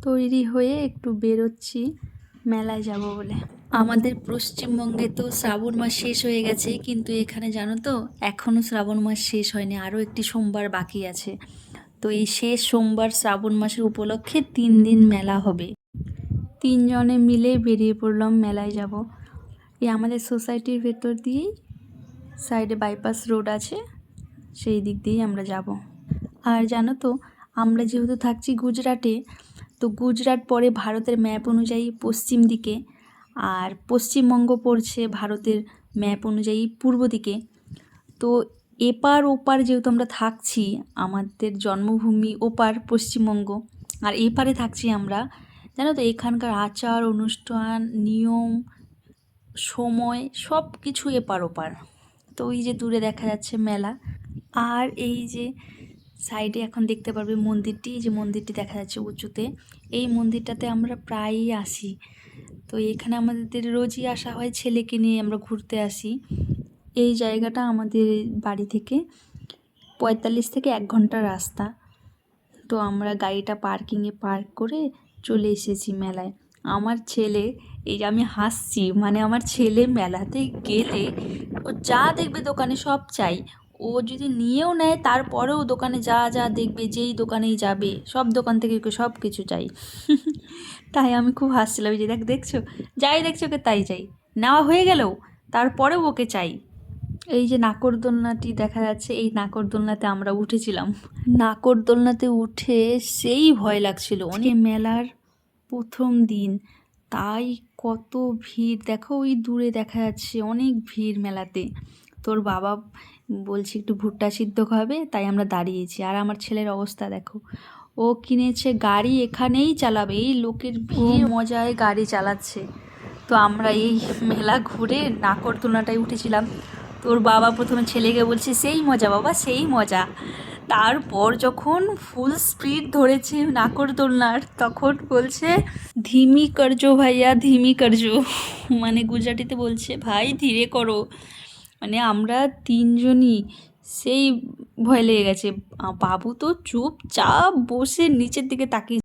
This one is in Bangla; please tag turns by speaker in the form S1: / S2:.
S1: তৈরি হয়ে একটু বেরোচ্ছি মেলায় যাব বলে। আমাদের পশ্চিমবঙ্গে তো শ্রাবণ মাস শেষ হয়ে গেছে, কিন্তু এখানে জানো তো এখনও শ্রাবণ মাস শেষ হয়নি, আরও একটি সোমবার বাকি আছে। তো এই শেষ সোমবার শ্রাবণ মাসের উপলক্ষে 3 দিন মেলা হবে। 3 জনে মিলে বেরিয়ে পড়লাম মেলায় যাব। এই আমাদের সোসাইটির ভেতর দিয়েই সাইডে বাইপাস রোড আছে, সেই দিক দিয়েই আমরা যাব। আর জানো তো আমরা যেহেতু থাকছি গুজরাটে, তো গুজরাট পড়ে ভারতের ম্যাপ অনুযায়ী পশ্চিম দিকে, আর পশ্চিমবঙ্গ পড়ছে ভারতের ম্যাপ অনুযায়ী পূর্ব দিকে। তো এপার ওপার যেহেতু আমরা থাকছি, আমাদের জন্মভূমি ওপার পশ্চিমবঙ্গ, আর এপারে থাকছি আমরা, জানো তো এখানকার আচার অনুষ্ঠান নিয়ম সময় সব কিছু এপার ওপার। তো ওই যে দূরে দেখা যাচ্ছে মেলা, আর এই যে সাইডে এখন দেখতে পারবে মন্দিরটি, যে মন্দিরটি দেখা যাচ্ছে উঁচুতে, এই মন্দিরটাতে আমরা প্রায়ই আসি। তো এখানে আমাদের রোজই আসা হয়, ছেলেকে নিয়ে আমরা ঘুরতে আসি। এই জায়গাটা আমাদের বাড়ি থেকে 45 থেকে 1 ঘন্টার রাস্তা। তো আমরা গাড়িটা পার্কিংয়ে পার্ক করে চলে এসেছি মেলায়। আমার ছেলে, এই যে আমি হাসছি, মানে আমার ছেলে মেলাতে গেলে ও যা দেখবে দোকানে সব চাই। ও যদি নিয়েও নেয় তারপরেও দোকানে যা যা দেখবে, যেই দোকানেই যাবে সব দোকান থেকে ওকে সব কিছু চাই। তাই আমি খুব হাসছিলাম, যে দেখছো যাই দেখছো ওকে তাই চাই, নেওয়া হয়ে গেলেও তারপরেও ওকে চাই। এই যে নাকরদোলনাটি দেখা যাচ্ছে, এই নাকরদোলনাতে আমরা উঠেছিলাম। নাকরদোলনাতে উঠে সেই ভয় লাগছিল, অনেক মেলার প্রথম দিন, তাই কত ভিড় দেখো, ওই দূরে দেখা যাচ্ছে অনেক ভিড় মেলাতে। তোর বাবা বলছে একটু ভুট্টা সিদ্ধ খাবে, তাই আমরা দাঁড়িয়েছি। আর আমার ছেলের অবস্থা দেখো, ও কিনেছে গাড়ি, এখানেই চালাবে, এই লোকের ভিড় মজায় গাড়ি চালাচ্ছে। তো আমরা এই মেলা ঘুরে নাকরদোলনাটায় উঠেছিলাম। তোর বাবা প্রথমে ছেলেকে বলছে সেই মজা বাবা সেই মজা, তারপর যখন ফুল স্পিড ধরেছে নাকরদোলনার তখন বলছে ধিমি করজো ভাইয়া ধিমি করজো, মানে গুজরাটিতে বলছে ভাই ধীরে করো। মানে আমরা 3জনই সেই ভয় লেগে গেছে। বাবু তো চুপচাপ বসে নিচের দিকে তাকিয়ে